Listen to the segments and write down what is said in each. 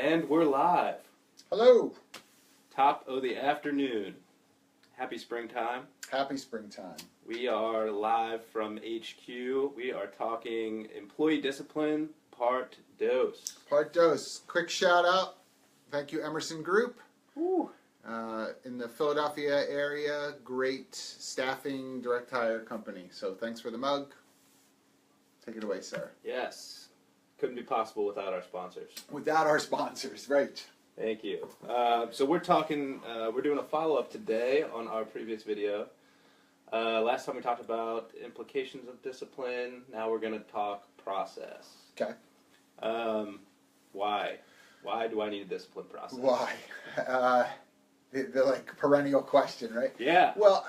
And we're live. Hello. Top of the afternoon. Happy springtime. Happy springtime. We are live from HQ. We are talking employee discipline, part dos. Part dos. Quick shout out. Thank you, Emerson Group. Woo. In the Philadelphia area, great staffing, direct hire company. So thanks for the mug. Take it away, sir. Yes. Couldn't be possible without our sponsors. Without our sponsors, right. Thank you. So we're doing a follow-up today on our previous video. Last time we talked about implications of discipline. Now we're going to talk process. Okay. Why? Why do I need a discipline process? Why? The like perennial question, right? Yeah. Well,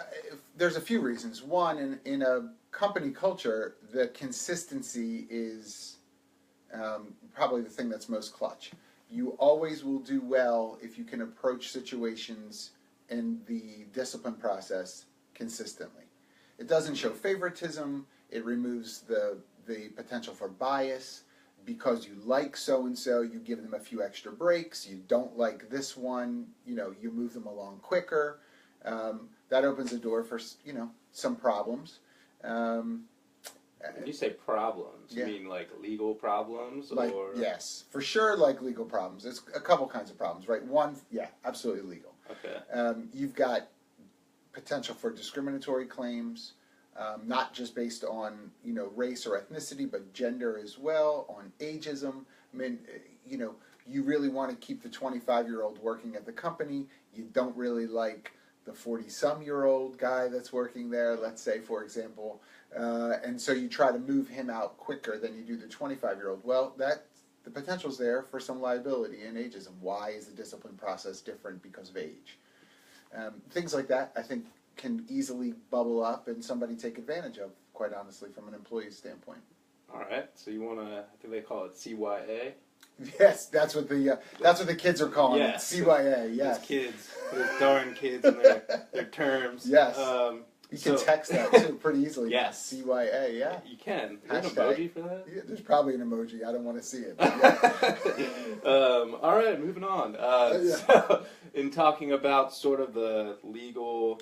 there's a few reasons. One, in a company culture, the consistency is probably the thing that's most clutch. You always will do well if you can approach situations in the discipline process consistently. It doesn't show favoritism. It removes the potential for bias. Because you like so-and-so, you give them a few extra breaks. You don't like this one, you move them along quicker. That opens the door for, some problems. When you say problems, you mean like legal problems? Or? Yes, for sure, like legal problems. There's a couple kinds of problems, right? One, absolutely legal. Okay. You've got potential for discriminatory claims. Not just based on race or ethnicity, but gender as well, on ageism. I mean, you really want to keep the 25-year-old working at the company. You don't really like the 40-some-year-old guy that's working there, let's say, for example. And so you try to move him out quicker than you do the 25-year-old. Well, the potential's there for some liability in ageism. Why is the discipline process different because of age? Things like that, I think, can easily bubble up and somebody take advantage of, quite honestly, from an employee standpoint. All right, so you want to, I think they call it CYA? Yes, that's what the kids are calling it, CYA, yes. Those kids, those darn kids and their terms. Yes, you can text that too pretty easily. Yes. CYA, yeah. You can. Is there an emoji for that? Yeah, there's probably an emoji, I don't want to see it. All right, moving on. So, in talking about sort of the legal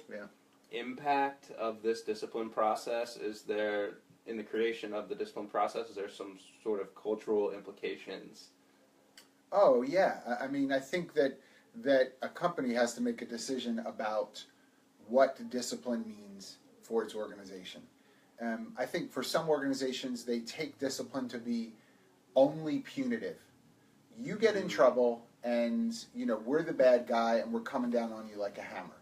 impact of this discipline process, is there, in the creation of the discipline process, is there some sort of cultural implications? Oh, yeah. I mean, I think that a company has to make a decision about what discipline means for its organization. I think for some organizations, they take discipline to be only punitive. You get in trouble, and, we're the bad guy, and we're coming down on you like a hammer.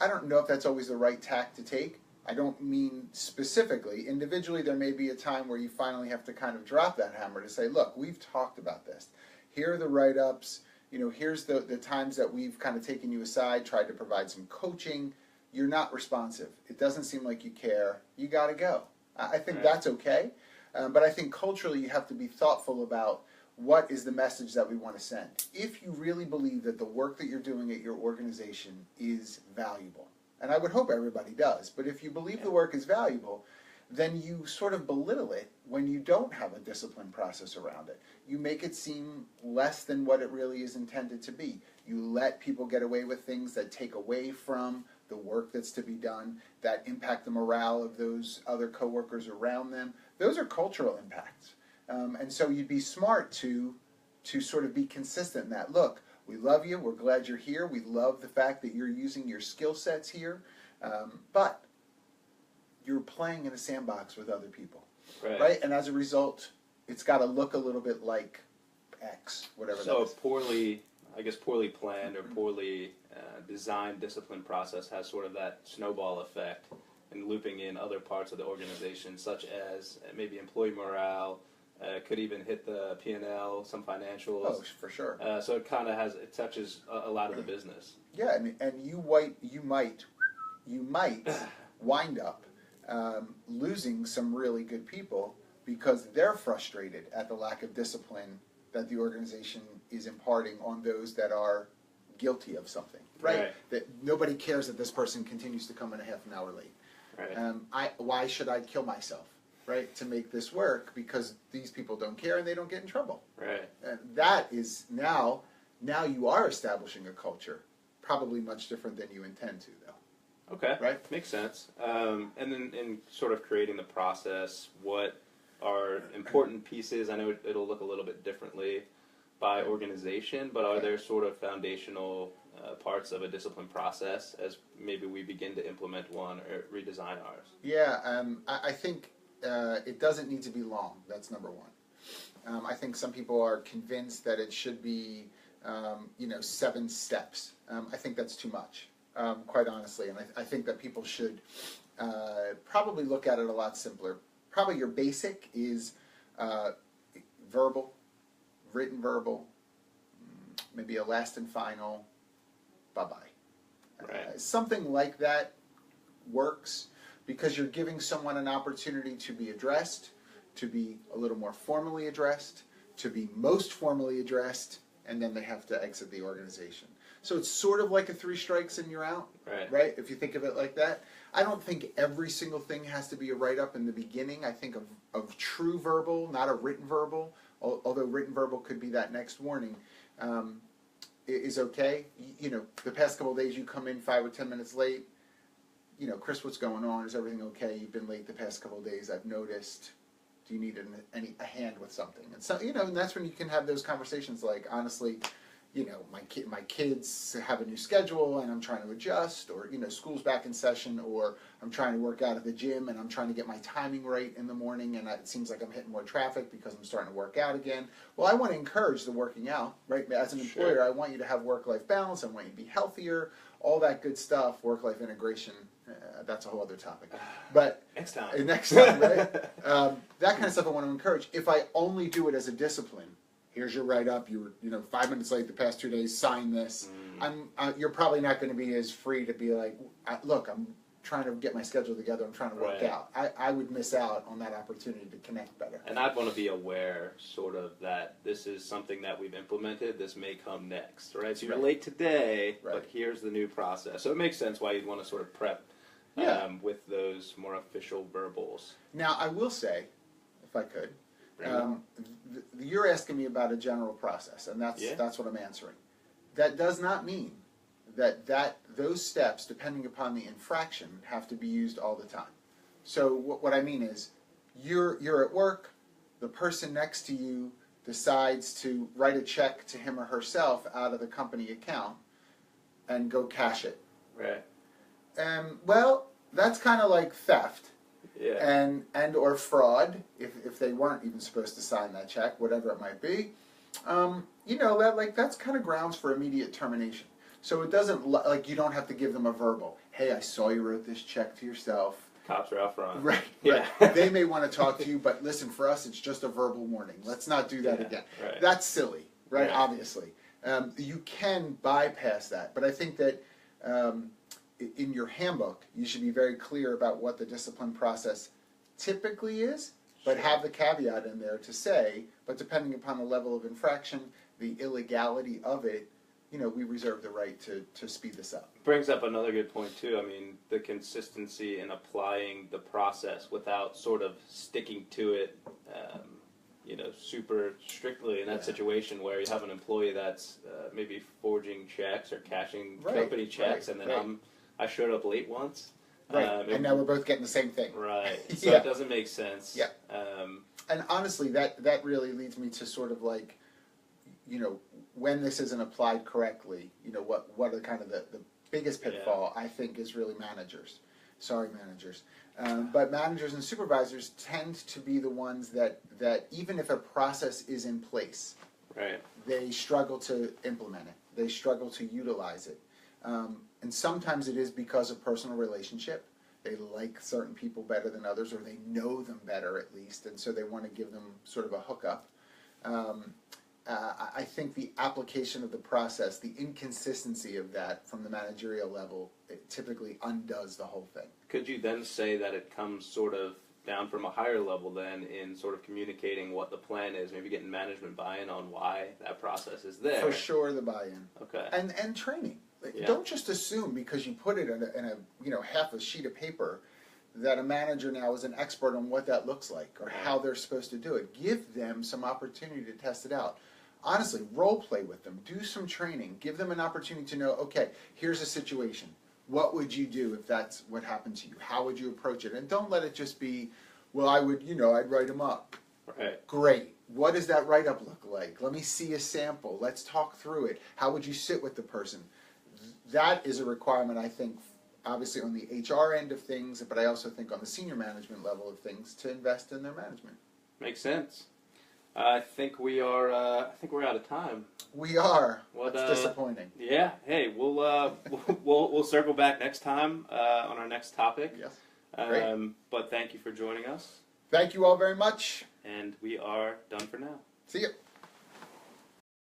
I don't know if that's always the right tack to take. I don't mean specifically. Individually, there may be a time where you finally have to kind of drop that hammer to say, look, we've talked about this. Here are the write-ups. Here's the times that we've kind of taken you aside, tried to provide some coaching. You're not responsive. It doesn't seem like you care. You got to go. I think that's okay. But I think culturally you have to be thoughtful about what is the message that we want to send. If you really believe that the work that you're doing at your organization is valuable, and I would hope everybody does, but if you believe the work is valuable, then you sort of belittle it when you don't have a discipline process around it. You make it seem less than what it really is intended to be. You let people get away with things that take away from the work that's to be done, that impact the morale of those other coworkers around them. Those are cultural impacts. And so you'd be smart to sort of be consistent in that. Look, we love you. We're glad you're here. We love the fact that you're using your skill sets here. But you're playing in a sandbox with other people. Right? And as a result, it's got to look a little bit like X, whatever that is. So poorly planned or poorly designed discipline process has sort of that snowball effect and looping in other parts of the organization, such as maybe employee morale, could even hit the P&L, some financials. Oh, for sure. So it kind of touches a lot of the business. Yeah, and you might wind up losing some really good people because they're frustrated at the lack of discipline that the organization is imparting on those that are guilty of something, right? That nobody cares that this person continues to come in a half an hour late. Right. Why should I kill myself, right, to make this work because these people don't care and they don't get in trouble. Right. That is now you are establishing a culture, probably much different than you intend to, though. Okay. Right? Makes sense. And then in sort of creating the process, what are important pieces? I know it'll look a little bit differently by organization, but are there sort of foundational parts of a discipline process as maybe we begin to implement one or redesign ours? Yeah, I think it doesn't need to be long. That's number one. I think some people are convinced that it should be, 7 steps. I think that's too much, quite honestly. And I think that people should probably look at it a lot simpler. Probably your basic is verbal, written verbal, maybe a last and final, bye-bye. Right. Something like that works because you're giving someone an opportunity to be addressed, to be a little more formally addressed, to be most formally addressed, and then they have to exit the organization. So it's sort of like a 3 strikes and you're out, right? If you think of it like that. I don't think every single thing has to be a write-up in the beginning. I think of true verbal, not a written verbal, although written verbal could be that next warning, is okay. The past couple of days you come in 5 or 10 minutes late, Chris, what's going on? Is everything okay? You've been late the past couple of days. I've noticed. Do you need a hand with something? And so, and that's when you can have those conversations like, honestly, my kids have a new schedule and I'm trying to adjust, or, school's back in session, or I'm trying to work out at the gym and I'm trying to get my timing right in the morning and it seems like I'm hitting more traffic because I'm starting to work out again. Well, I want to encourage the working out, right? As an employer, Sure. I want you to have work-life balance. I want you to be healthier, all that good stuff, work-life integration. That's a whole other topic. But next time, right? That kind of stuff I want to encourage. If I only do it as a discipline, here's your write-up. You were 5 minutes late the past 2 days. Sign this. You're probably not going to be as free to be like, look, I'm trying to get my schedule together. I'm trying to work out. I would miss out on that opportunity to connect better. And I'd want to be aware, sort of, that this is something that we've implemented. This may come next, right? So you're late today, but here's the new process. So it makes sense why you'd want to sort of prep with those more official verbals. Now, I will say, if I could, you're asking me about a general process, and that's what I'm answering. That does not mean that those steps, depending upon the infraction, have to be used all the time. So what I mean is, you're at work, the person next to you decides to write a check to him or herself out of the company account and go cash it. Right. Well, that's kind of like theft. Yeah. And or fraud, if they weren't even supposed to sign that check, whatever it might be. That's kind of grounds for immediate termination. So it doesn't, you don't have to give them a verbal, hey, I saw you wrote this check to yourself. Cops are out front. Right. Yeah. They may want to talk to you, but listen, for us, it's just a verbal warning. Let's not do that again. Right. That's silly, right? Obviously. You can bypass that, but I think that in your handbook, you should be very clear about what the discipline process typically is, but have the caveat in there to say, but depending upon the level of infraction, the illegality of it, we reserve the right to speed this up. Brings up another good point, too. I mean, the consistency in applying the process without sort of sticking to it, super strictly in that situation where you have an employee that's maybe forging checks or cashing company checks, and then I showed up late once. And now we're both getting the same thing. Right. So it doesn't make sense. Yeah. And honestly, that really leads me to sort of like, when this isn't applied correctly, what are kind of the biggest pitfall, I think, is really managers. Sorry, managers. But managers and supervisors tend to be the ones that even if a process is in place, they struggle to implement it. They struggle to utilize it. And sometimes it is because of personal relationship. They like certain people better than others, or they know them better at least, and so they want to give them sort of a hookup. I think the application of the process, the inconsistency of that from the managerial level, it typically undoes the whole thing. Could you then say that it comes sort of down from a higher level then in sort of communicating what the plan is, maybe getting management buy-in on why that process is there? For sure, the buy-in. Okay. And training. Don't just assume because you put it in a half a sheet of paper that a manager now is an expert on what that looks like or how they're supposed to do it. Give them some opportunity to test it out. Honestly, role play with them. Do some training. Give them an opportunity to know, okay, here's a situation. What would you do if that's what happened to you? How would you approach it? And don't let it just be, well, I would, I'd write them up. Right. Great. What does that write-up look like? Let me see a sample. Let's talk through it. How would you sit with the person? That is a requirement, I think, obviously on the HR end of things, but I also think on the senior management level of things, to invest in their management. Makes sense. I think we are. I think we're out of time. We are. What, That's disappointing. Yeah. Hey, we'll circle back next time on our next topic. Yes. Great. But thank you for joining us. Thank you all very much. And we are done for now. See you.